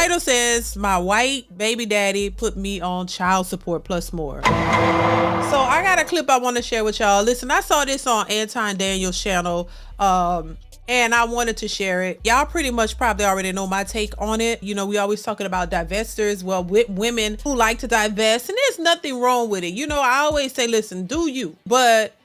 title says, my white baby daddy put me on child support plus more. So I got a clip I want to share with y'all. Listen, I saw this on Anton Daniel's channel, and I wanted to share it. Y'all pretty much probably already know my take on it. You know, we always talking about divestors. Well, with women who like to divest, and there's nothing wrong with it. You know, I always say, listen, do you. But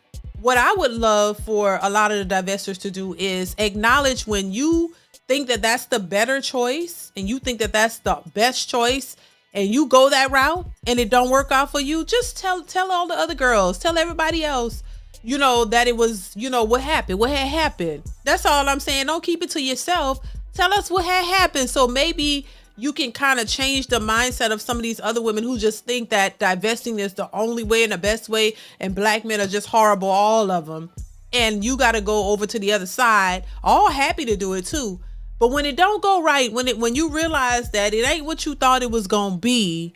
what I would love for a lot of the divestors to do is acknowledge when you think that that's the better choice and you think that that's the best choice and you go that route and it don't work out for you, just tell all the other girls, tell everybody else, you know, that it was, you know, what happened, what had happened. That's all I'm saying. Don't keep it to yourself. Tell us what had happened. So maybe you can kind of change the mindset of some of these other women who just think that divesting is the only way and the best way and black men are just horrible, all of them. And you got to go over to the other side, all happy to do it too. But when it don't go right, when you realize that it ain't what you thought it was going to be,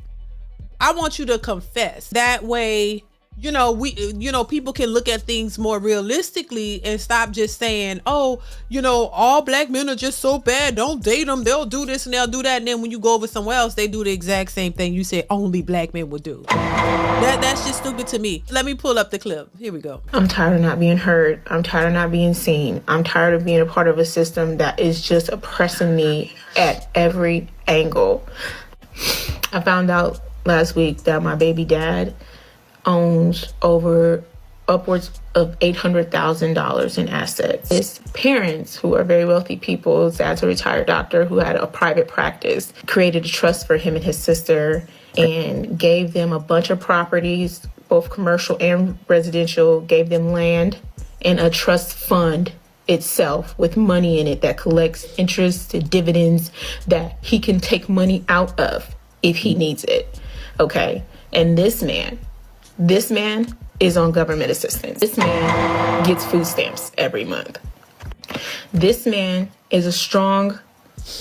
I want you to confess. That way, you know, people can look at things more realistically and stop just saying, oh, you know, all black men are just so bad. Don't date them. They'll do this and they'll do that. And then when you go over somewhere else, they do the exact same thing you said only black men would do. That's just stupid to me. Let me pull up the clip. Here we go. I'm tired of not being heard. I'm tired of not being seen. I'm tired of being a part of a system that is just oppressing me at every angle. I found out last week that my baby dad owns upwards of $800,000 in assets. His parents, who are very wealthy people, his dad's a retired doctor who had a private practice, created a trust for him and his sister and gave them a bunch of properties, both commercial and residential, gave them land and a trust fund itself with money in it that collects interest and dividends that he can take money out of if he needs it. Okay. And this man is on government assistance. This man gets food stamps every month. This man is a strong,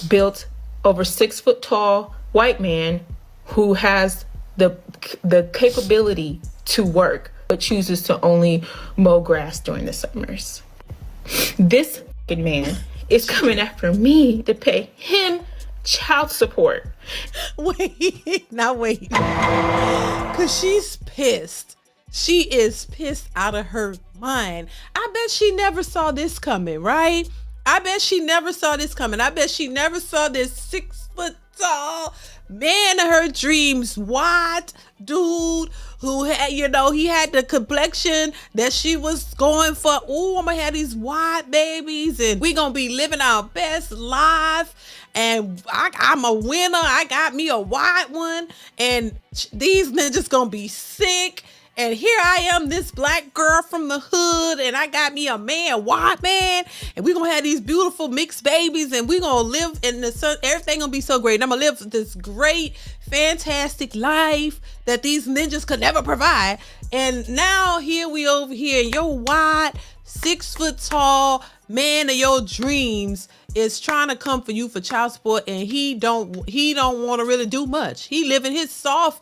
built, over 6 foot tall white man who has the capability to work, but chooses to only mow grass during the summers. This man is coming after me to pay him child support. Wait. Because she's pissed. She is pissed out of her mind. I bet she never saw this coming, right? I bet she never saw this coming. I bet she never saw this 6 foot tall man of her dreams, white dude who had, you know, he had the complexion that she was going for. Oh, I'm gonna have these white babies and we gonna be living our best life. And I'm a winner. I got me a white one. And these ninjas gonna be sick. And here I am, this black girl from the hood, and I got me a man, white man, and we're gonna have these beautiful mixed babies, and we're gonna live in the sun. Everything gonna be so great. And I'm gonna live this great, fantastic life that these ninjas could never provide. And now here we over here, your white, 6 foot tall man of your dreams is trying to come for you for child support, and he don't want to really do much. He living in his soft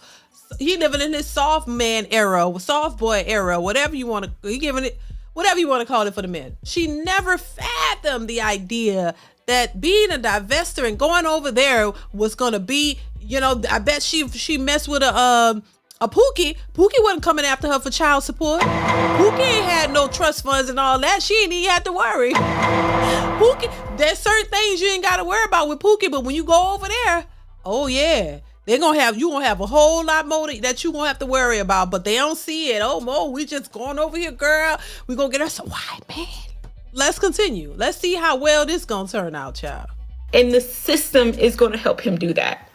man era, soft boy era, whatever you want to, he giving it, whatever you want to call it for the men. She never fathomed the idea that being a divestor and going over there was going to be, you know, I bet she messed with a Pookie. Pookie wasn't coming after her for child support. Pookie ain't had no trust funds and all that. She ain't even had to worry. Pookie, there's certain things you ain't got to worry about with Pookie, but when you go over there, oh yeah, you gonna have a whole lot more that you gonna have to worry about, but they don't see it. Oh, Mo, we just going over here, girl. We gonna get us a white man. Let's continue. Let's see how well this gonna turn out, child. And the system is gonna help him do that.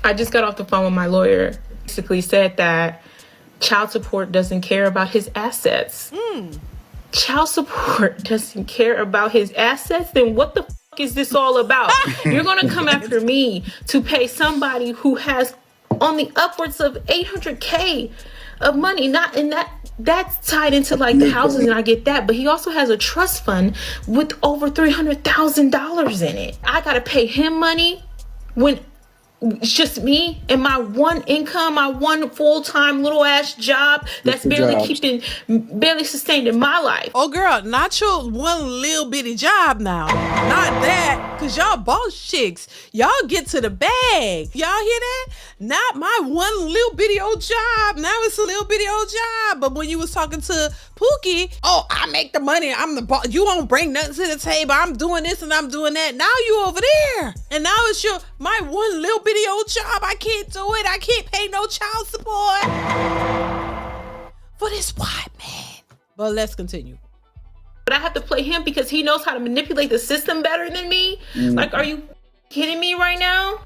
I just got off the phone with my lawyer. Basically said that child support doesn't care about his assets. Child support doesn't care about his assets? Then what the is this all about? You're going to come after me to pay somebody who has only upwards of $800K of money, not in that's tied into like the houses, and I get that, but he also has a trust fund with over $300,000 in it. I got to pay him money when it's just me and my one income, my one full-time little ass job that's barely sustaining my life. Oh girl, not your one little bitty job now. Not that. Cause y'all boss chicks, y'all get to the bag. Y'all hear that? Not my one little bitty old job. Now it's a little bitty old job. But when you was talking to Pookie, oh, I make the money. I'm the boss. You won't bring nothing to the table. I'm doing this and I'm doing that. Now you over there. And now it's my one little bitty old job. I can't do it. I can't pay no child support for this white man. But let's continue. But I have to play him because he knows how to manipulate the system better than me. Like, are you kidding me right now?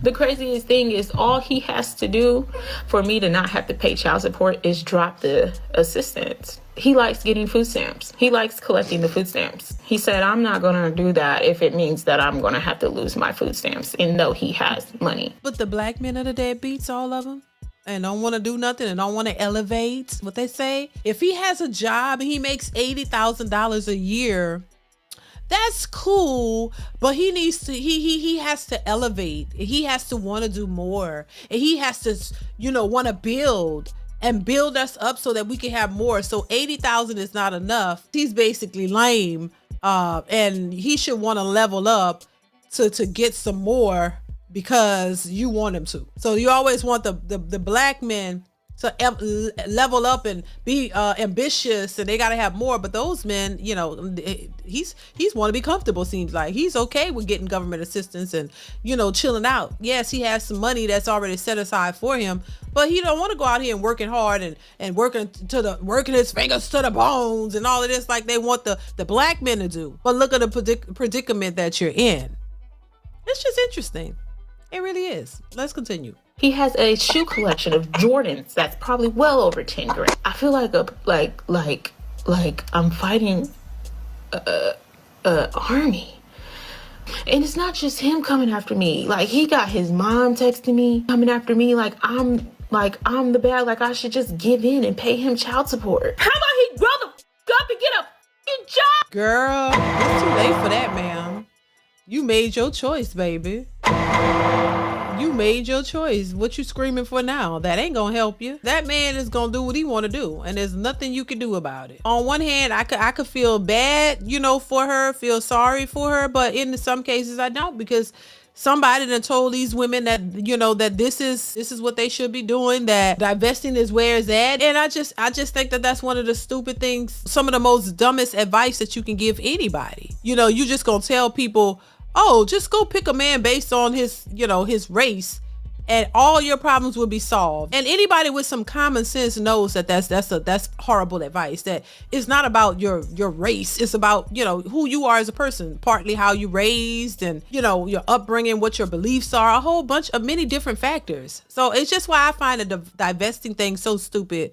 The craziest thing is all he has to do for me to not have to pay child support is drop the assistance. He likes getting food stamps. He likes collecting the food stamps. He said, I'm not going to do that if it means that I'm going to have to lose my food stamps. And no, he has money. But the black men are the deadbeats, all of them. And don't want to do nothing and don't want to elevate. What they say, if he has a job and he makes $80,000 a year, that's cool, but he needs to, he has to elevate. He has to want to do more. And he has to, want to build us up so that we can have more. So 80,000 is not enough. He's basically lame. And he should want to level up to get some more because you want him to. So you always want the black men to level up and be ambitious, and they got to have more. But those men, he's want to be comfortable. Seems like he's okay with getting government assistance and chilling out. Yes, he has some money that's already set aside for him, but he don't want to go out here and working hard and working his fingers to the bones and all of this like they want the black men to do. But look at the predicament that you're in. It's just interesting. It really is. Let's continue. He has a shoe collection of Jordans that's probably well over 10 grand. I feel like I'm fighting a army. And it's not just him coming after me. Like, he got his mom texting me, coming after me like I'm the bad, like I should just give in and pay him child support. How about he grow the up and get a job? Girl, it's too late for that, ma'am. You made your choice, baby. You made your choice. What you screaming for now? That ain't gonna help you. That man is gonna do what he want to do, and there's nothing you can do about it. On one hand, I could feel bad, for her, feel sorry for her, but in some cases I don't, because somebody done told these women that that this is what they should be doing, that divesting is where it's at. And I just think that that's one of the stupid things, some of the most dumbest advice that you can give anybody. You just gonna tell people, oh, just go pick a man based on his his race, and all your problems will be solved. And anybody with some common sense knows that that's horrible advice. That it's not about your race. It's about, who you are as a person, partly how you raised and, your upbringing, what your beliefs are, a whole bunch of many different factors. So it's just why I find the divesting thing so stupid.